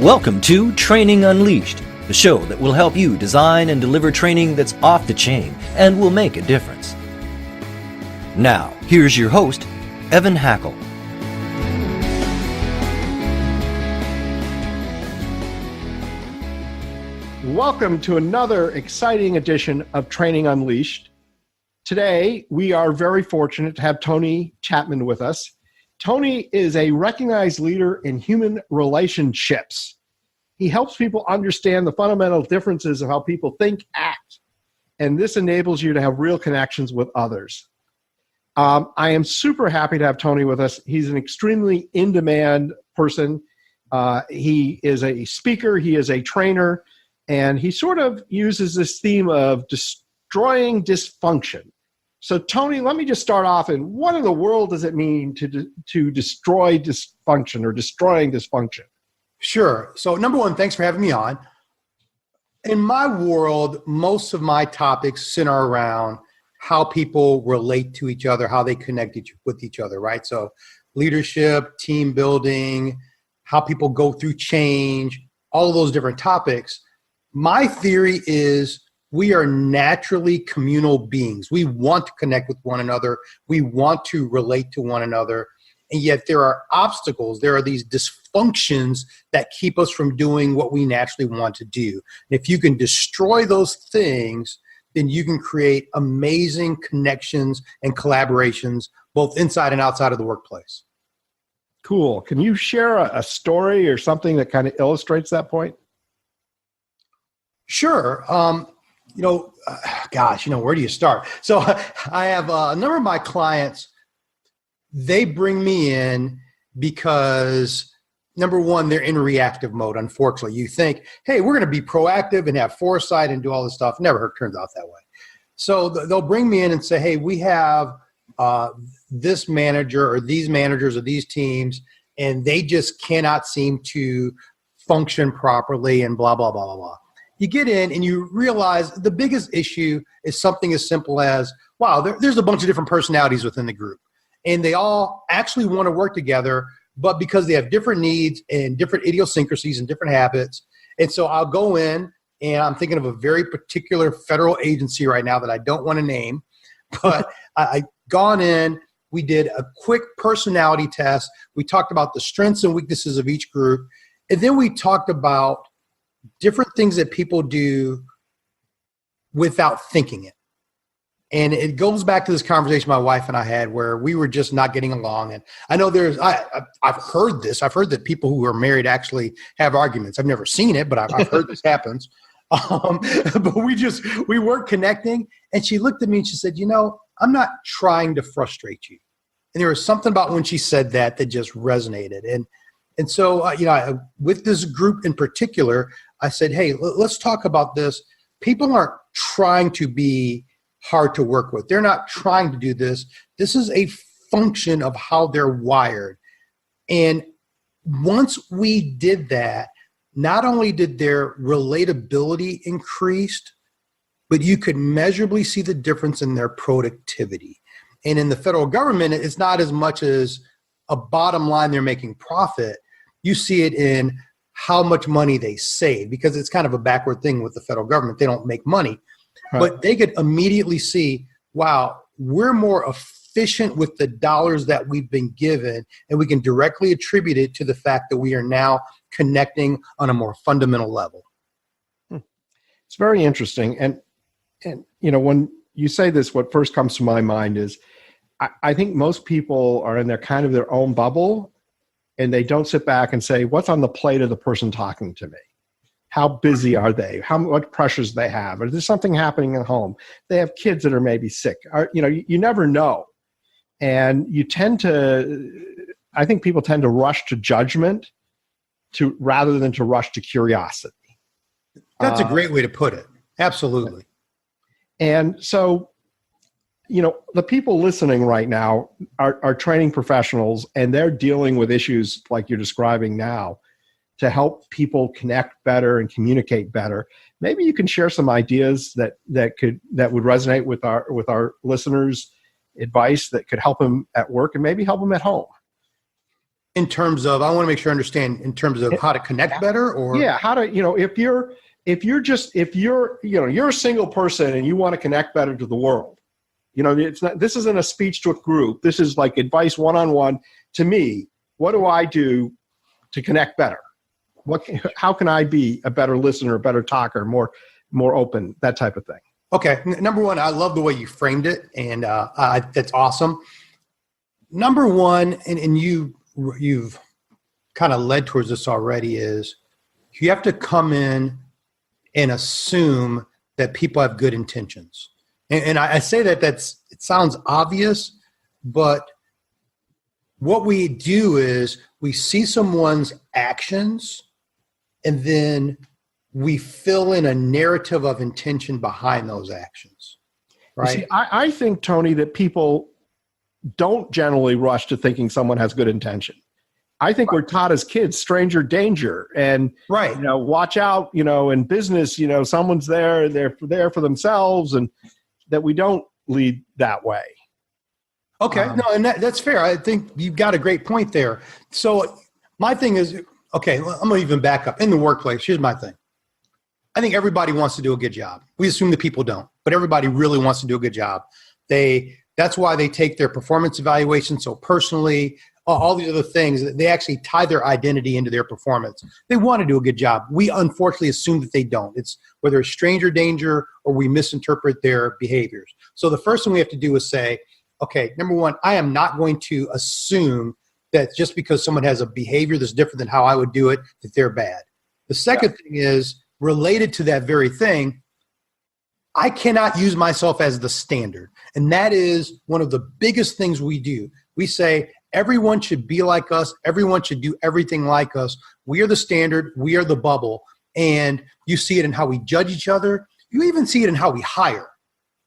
Welcome to Training Unleashed, the show that will help you design and deliver training that's off the chain and will make a difference. Now, here's your host, Evan Hackle. Welcome to another exciting edition of Training Unleashed. Today, we are very fortunate to have Tony Chatman with us. Tony is a recognized leader in human relationships. He helps people understand the fundamental differences of how people think, act, and this enables you to have real connections with others. I am super happy to have Tony with us. He's an extremely in-demand person. He is a speaker, he is a trainer, and he sort of uses this theme of destroying dysfunction. So Tony, let me just start off, and what in the world does it mean to destroy dysfunction or destroying dysfunction? Sure. So number one, thanks for having me on. In my world, most of my topics center around how people relate to each other, how they connect with each other, right? So leadership, team building, how people go through change, all of those different topics. My theory is we are naturally communal beings. We want to connect with one another. We want to relate to one another. And yet there are obstacles. There are these dysfunctions that keep us from doing what we naturally want to do. And if you can destroy those things, then you can create amazing connections and collaborations, both inside and outside of the workplace. Cool. Can you share a story or something that kind of illustrates that point? Sure. Where do you start? So I have a number of my clients, they bring me in because, number one, they're in reactive mode, unfortunately. You think, hey, we're going to be proactive and have foresight and do all this stuff. Never turns out that way. So they'll bring me in and say, hey, we have this manager or these managers or these teams, and they just cannot seem to function properly and blah, blah, blah, blah, blah. You get in and you realize the biggest issue is something as simple as, wow, there's a bunch of different personalities within the group. And they all actually want to work together, but because they have different needs and different idiosyncrasies and different habits. And so I'll go in, and I'm thinking of a very particular federal agency right now that I don't want to name, but I gone in, we did a quick personality test. We talked about the strengths and weaknesses of each group. And then we talked about different things that people do without thinking it. And it goes back to this conversation my wife and I had where we were just not getting along. And I know I've heard this. I've heard that people who are married actually have arguments. I've never seen it, but I've heard this happens. But we weren't connecting. And she looked at me and she said, I'm not trying to frustrate you. And there was something about when she said that just resonated. And so, with this group in particular, I said, hey, let's talk about this. People aren't trying to be hard to work with. They're not trying to do this. This is a function of how they're wired. And once we did that, not only did their relatability increase, but you could measurably see the difference in their productivity. And in the federal government, it's not as much as a bottom line they're making profit. You see it in how much money they save, because it's kind of a backward thing with the federal government. They don't make money. Right. But they could immediately see, wow, we're more efficient with the dollars that we've been given, and we can directly attribute it to the fact that we are now connecting on a more fundamental level. It's very interesting. And when you say this, what first comes to my mind is I think most people are in their own bubble, and they don't sit back and say, what's on the plate of the person talking to me? How busy are they? What pressures they have? Is there something happening at home? They have kids that are maybe sick. You never know. And I think people tend to rush to judgment rather than to rush to curiosity. That's a great way to put it. Absolutely. And so, the people listening right now are training professionals, and they're dealing with issues like you're describing now to help people connect better and communicate better. Maybe you can share some ideas that would resonate with our listeners, advice that could help them at work and maybe help them at home. In terms of, I want to make sure I understand in terms of how to connect better, or yeah, how to, if you're you're a single person and you want to connect better to the world, it's not, this isn't a speech to a group. This is like advice one-on-one to me. What do I do to connect better? How can I be a better listener, a better talker, more open, that type of thing? Okay. Number one, I love the way you framed it, and that's awesome. Number one, and you've kind of led towards this already, is you have to come in and assume that people have good intentions. And I say that it sounds obvious, but what we do is we see someone's actions and then we fill in a narrative of intention behind those actions, right? See, I think, Tony, that people don't generally rush to thinking someone has good intention. I think we're taught as kids, stranger danger, and right. Watch out. In business, someone's they're there for themselves, and that we don't lead that way. Okay, no, and that's fair. I think you've got a great point there. So my thing is, okay, I'm going to even back up. In the workplace, here's my thing. I think everybody wants to do a good job. We assume that people don't, but everybody really wants to do a good job. That's why they take their performance evaluation so personally, all these other things. They actually tie their identity into their performance. They want to do a good job. We unfortunately assume that they don't. It's whether it's stranger danger or we misinterpret their behaviors. So the first thing we have to do is say, okay, number one, I am not going to assume that just because someone has a behavior that's different than how I would do it, that they're bad. The second thing is related to that very thing. I cannot use myself as the standard. And that is one of the biggest things we do. We say everyone should be like us. Everyone should do everything like us. We are the standard. We are the bubble. And you see it in how we judge each other. You even see it in how we hire.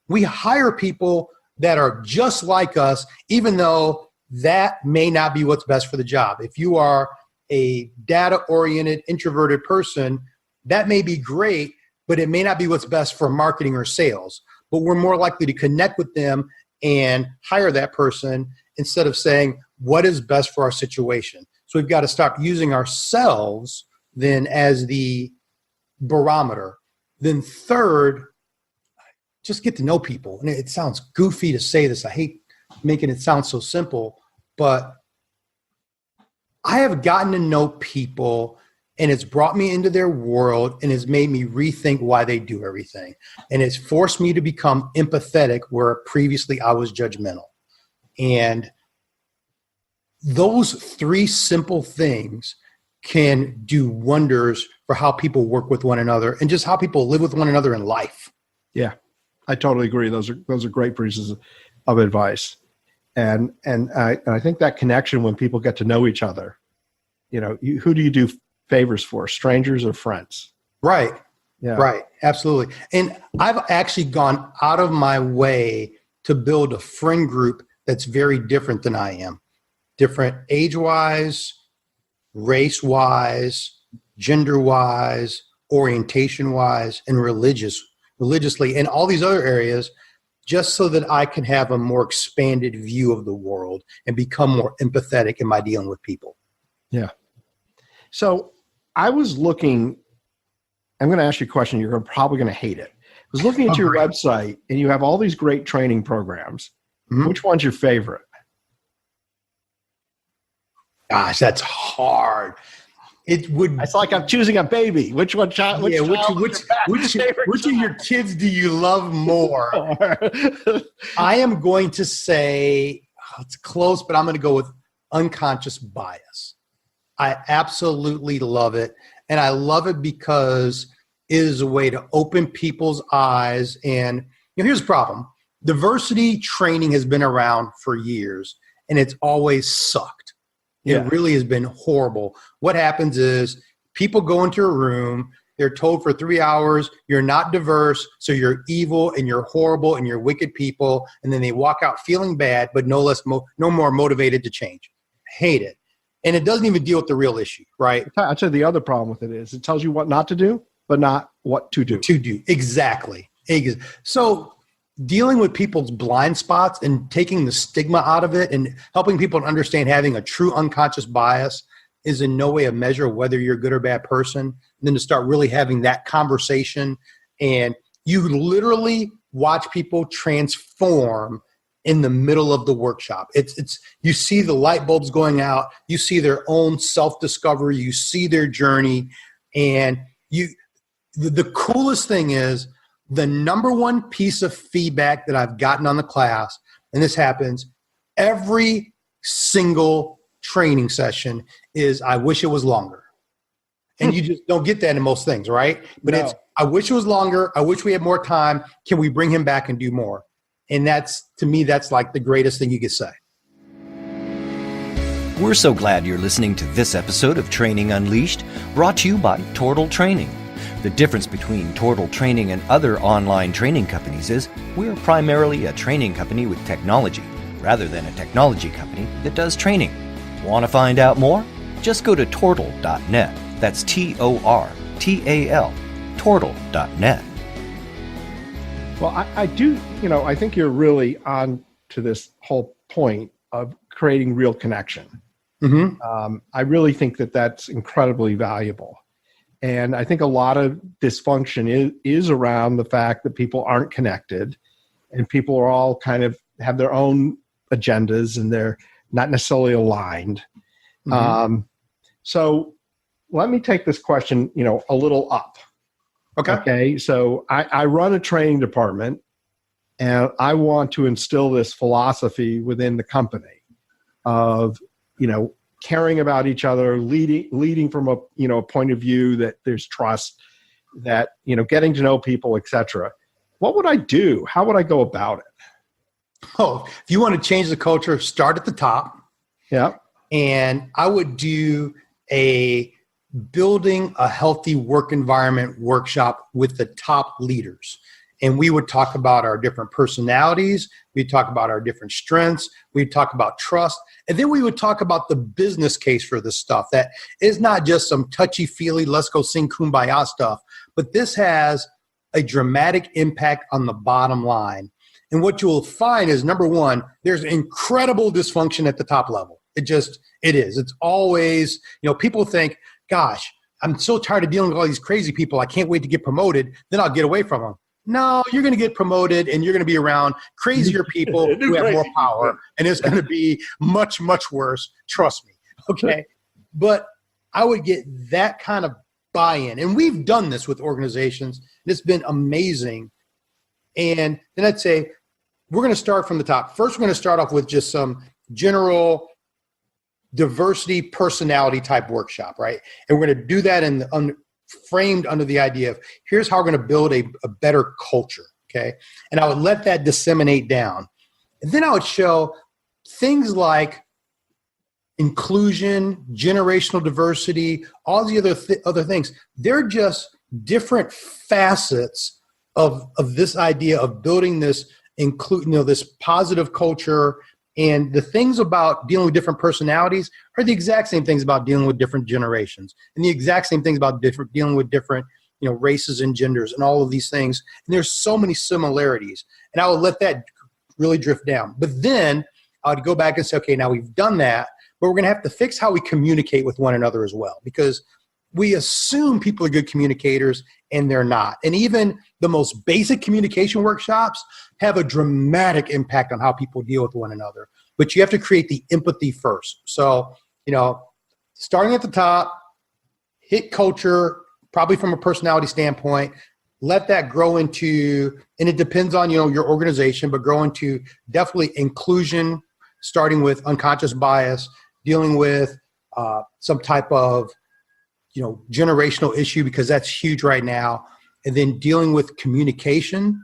We hire people that are just like us, even though that may not be what's best for the job. If you are a data-oriented, introverted person, that may be great, but it may not be what's best for marketing or sales. But we're more likely to connect with them and hire that person instead of saying, what is best for our situation? So we've got to stop using ourselves then as the barometer. Then third, just get to know people. And it sounds goofy to say this. I hate making it sound so simple, but I have gotten to know people and it's brought me into their world and has made me rethink why they do everything. And it's forced me to become empathetic where previously I was judgmental. And those three simple things can do wonders for how people work with one another and just how people live with one another in life. Yeah, I totally agree. Those are great pieces of advice. And I think that connection when people get to know each other, who do you do favors for, strangers or friends? Right. Yeah. Right. Absolutely. And I've actually gone out of my way to build a friend group that's very different than I am. Different age-wise, race-wise, gender-wise, orientation-wise, and religiously, and all these other areas, just so that I can have a more expanded view of the world and become more empathetic in my dealing with people. Yeah. So I was looking, I'm going to ask you a question. You're probably going to hate it. I was looking at your website and you have all these great training programs. Mm-hmm. Which one's your favorite? Gosh, that's hard. It's like I'm choosing a baby. Which one? Which of your kids do you love more? I am going to say it's close, but I'm going to go with unconscious bias. I absolutely love it, and I love it because it is a way to open people's eyes. And here's the problem: diversity training has been around for years, and it's always sucked. Yeah. It really has been horrible. What happens is people go into a room, they're told for 3 hours, you're not diverse, so you're evil and you're horrible and you're wicked people, and then they walk out feeling bad, but no more motivated to change. Hate it. And it doesn't even deal with the real issue, right? I'd say the other problem with it is it tells you what not to do, but not what to do. Exactly. So dealing with people's blind spots and taking the stigma out of it and helping people to understand having a true unconscious bias is in no way a measure of whether you're a good or bad person. And then to start really having that conversation, and you literally watch people transform in the middle of the workshop. It's you see the light bulbs going out, you see their own self-discovery, you see their journey, and the coolest thing is the number one piece of feedback that I've gotten on the class, and this happens every single training session, is I wish it was longer. And you just don't get that in most things, right? But it's, I wish it was longer. I wish we had more time. Can we bring him back and do more? And that's, to me, that's like the greatest thing you could say. We're so glad you're listening to this episode of Training Unleashed, brought to you by Tortal Training. The difference between Tortal Training and other online training companies is we're primarily a training company with technology, rather than a technology company that does training. Want to find out more? Just go to tortal.net. That's Tortal, tortal.net. Well, I do, I think you're really on to this whole point of creating real connection. Mm-hmm. I really think that that's incredibly valuable. And I think a lot of dysfunction is around the fact that people aren't connected, and people are all kind of have their own agendas and they're not necessarily aligned. Mm-hmm. So let me take this question, a little up. Okay. So I run a training department, and I want to instill this philosophy within the company of, caring about each other, leading from a point of view that there's trust, that, getting to know people, etc. What would I do? How would I go about it? Oh, if you want to change the culture, start at the top. Yeah. And I would do a building a healthy work environment workshop with the top leaders. And we would talk about our different personalities. We'd talk about our different strengths. We'd talk about trust. And then we would talk about the business case for this stuff. That is not just some touchy-feely, let's go sing Kumbaya stuff, but this has a dramatic impact on the bottom line. And what you'll find is, number one, there's incredible dysfunction at the top level. It is. It's always, people think, gosh, I'm so tired of dealing with all these crazy people. I can't wait to get promoted. Then I'll get away from them. No, you're going to get promoted, and you're going to be around crazier people who have more power, and it's going to be much, much worse. Trust me. Okay. But I would get that kind of buy-in. And we've done this with organizations, and it's been amazing. And then I'd say, we're going to start from the top. First, we're going to start off with just some general diversity personality type workshop, right? And we're going to do that framed under the idea of, here's how we're going to build a better culture, okay? And I would let that disseminate down. And then I would show things like inclusion, generational diversity, all the other things. They're just different facets of this idea of building this this positive culture. And the things about dealing with different personalities are the exact same things about dealing with different generations, and the exact same things about dealing with different, races and genders and all of these things. And there's so many similarities, and I would let that really drift down. But then I would go back and say, okay, now we've done that, but we're going to have to fix how we communicate with one another as well, because we assume people are good communicators, and they're not. And even the most basic communication workshops have a dramatic impact on how people deal with one another. But you have to create the empathy first. So, starting at the top, hit culture, probably from a personality standpoint, let that grow into, and it depends on, your organization, but grow into definitely inclusion, starting with unconscious bias, dealing with some type of generational issue, because that's huge right now. And then dealing with communication.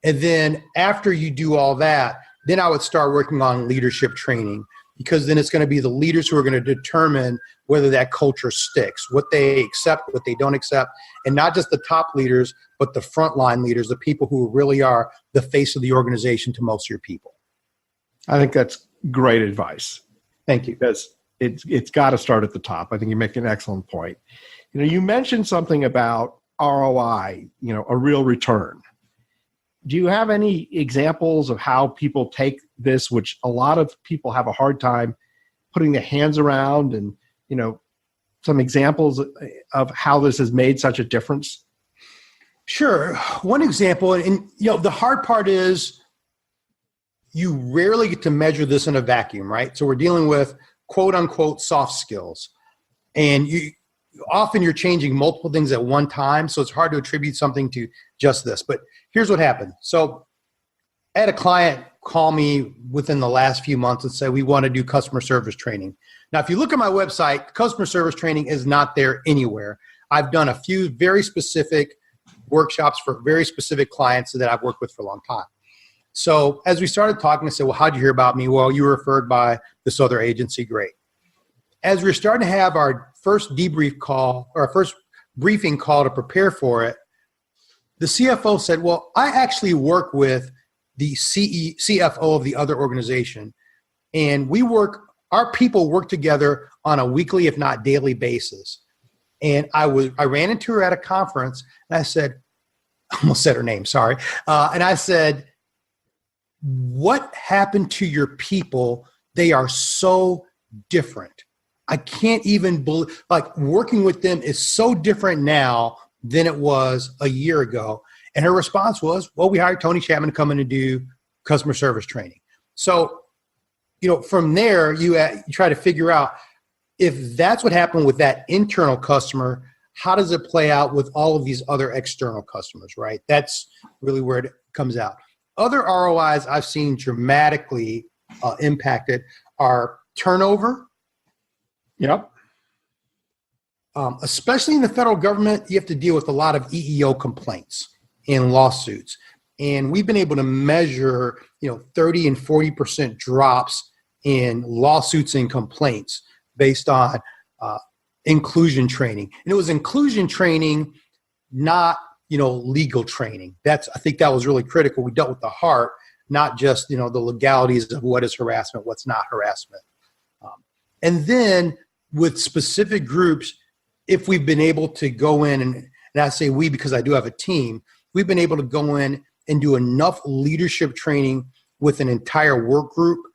And then after you do all that, then I would start working on leadership training, because then it's going to be the leaders who are going to determine whether that culture sticks, what they accept, what they don't accept, and not just the top leaders, but the frontline leaders, the people who really are the face of the organization to most of your people. I think that's great advice. Thank you. Because it's got to start at the top. I think you make an excellent point. You mentioned something about ROI, a real return. do you have any examples of how people take this, which a lot of people have a hard time putting their hands around, and, some examples of how this has made such a difference? Sure. One example, and the hard part is you rarely get to measure this in a vacuum, right? So we're dealing with quote unquote soft skills, and often you're changing multiple things at one time. So it's hard to attribute something to just this, but here's what happened. So I had a client call me within the last few months and say, we want to do customer service training. Now, if you look at my website, customer service training is not there anywhere. I've done a few very specific workshops for very specific clients that I've worked with for a long time. So as we started talking, I said, well, how'd you hear about me? Well, you were referred by this other agency. Great. As we were starting to have our first debrief call, or our first briefing call to prepare for it, the CFO said, well, I actually work with the CFO of the other organization, and our people work together on a weekly, if not daily basis. And I ran into her at a conference, and I said, I almost said her name, sorry. And I said, what happened to your people? They are so different. I can't even believe, working with them is so different now than it was a year ago. And her response was, well, we hired Tony Chatman to come in and do customer service training. So, from there, you try to figure out, if that's what happened with that internal customer, how does it play out with all of these other external customers, right? That's really where it comes out. Other ROIs I've seen dramatically impacted are turnover. Yep. Especially in the federal government, you have to deal with a lot of EEO complaints and lawsuits. And we've been able to measure, 30 and 40% drops in lawsuits and complaints based on inclusion training. And it was inclusion training, not, legal training. I think that was really critical. We dealt with the heart, not just, the legalities of what is harassment, what's not harassment. And then with specific groups, if we've been able to go in, and I say we because I do have a team, we've been able to go in and do enough leadership training with an entire work group,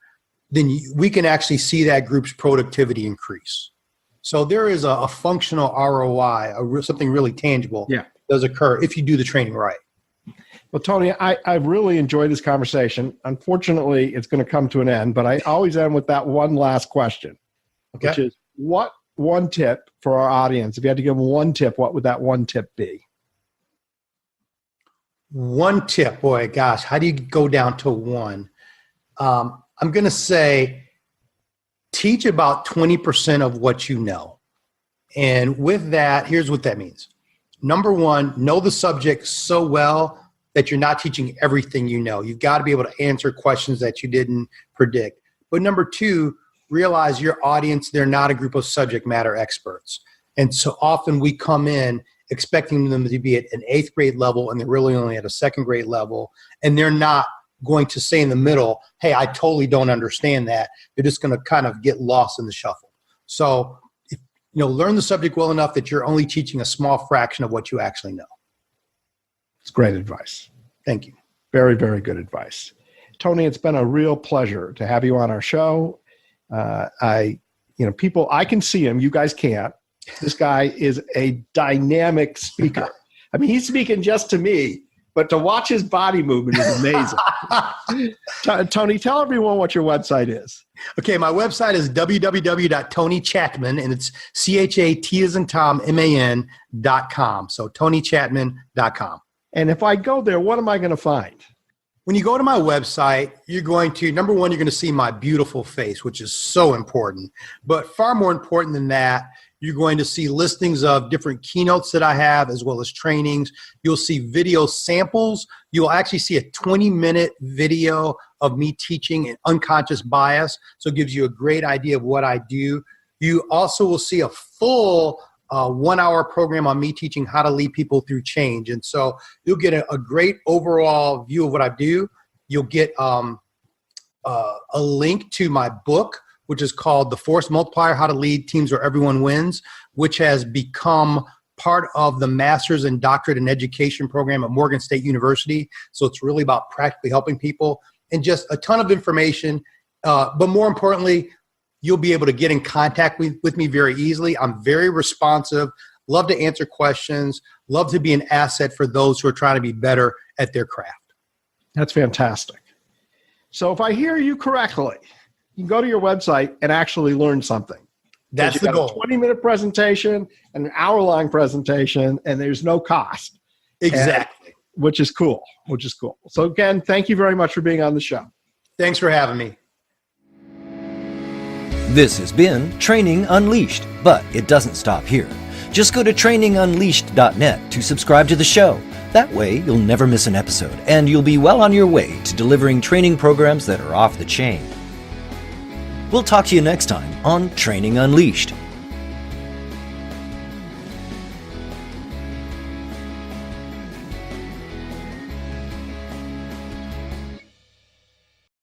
then we can actually see that group's productivity increase. So there is a functional ROI, something really tangible does occur if you do the training right. Well, Tony, I really enjoyed this conversation. Unfortunately, it's going to come to an end, but I always end with that one last question, which is, what one tip for our audience? If you had to give them one tip, what would that one tip be? One tip, boy, gosh, how do you go down to one? I'm going to say teach about 20% of what you know. And with that, here's what that means. Number one, know the subject so well that you're not teaching everything you know. You've got to be able to answer questions that you didn't predict. But number two, realize your audience, they're not a group of subject matter experts. And so often we come in expecting them to be at an 8th grade level, and they're really only at a 2nd grade level. And they're not going to say in the middle, hey, I totally don't understand that. They're just going to kind of get lost in the shuffle. So, learn the subject well enough that you're only teaching a small fraction of what you actually know. It's great advice. Thank you. Very, very good advice. Tony, it's been a real pleasure to have you on our show. People, I can see him. You guys can't. This guy is a dynamic speaker. I mean, he's speaking just to me, but to watch his body movement is amazing. Tony, tell everyone what your website is. Okay, my website is www.tonychatman, and it's CHAT as in Tom, MAN.com. So TonyChatman.com. And if I go there, what am I going to find? When you go to my website, you're going to, number one, you're going to see my beautiful face, which is so important. But far more important than that, you're going to see listings of different keynotes that I have, as well as trainings. You'll see video samples. You'll actually see a 20-minute video of me teaching an unconscious bias. So it gives you a great idea of what I do. You also will see a full 1-hour program on me teaching how to lead people through change. And so you'll get a great overall view of what I do. You'll get a link to my book, which is called The Force Multiplier, How to Lead Teams Where Everyone Wins, which has become part of the Master's and Doctorate in Education program at Morgan State University. So it's really about practically helping people and just a ton of information. But more importantly, you'll be able to get in contact with me very easily. I'm very responsive, love to answer questions, love to be an asset for those who are trying to be better at their craft. That's fantastic. So if I hear you correctly, you can go to your website and actually learn something. That's the goal. A 20-minute presentation, an hour-long presentation, and there's no cost. Exactly. Which is cool. So again, thank you very much for being on the show. Thanks for having me. This has been Training Unleashed, but it doesn't stop here. Just go to trainingunleashed.net to subscribe to the show. That way, you'll never miss an episode, and you'll be well on your way to delivering training programs that are off the chain. We'll talk to you next time on Training Unleashed.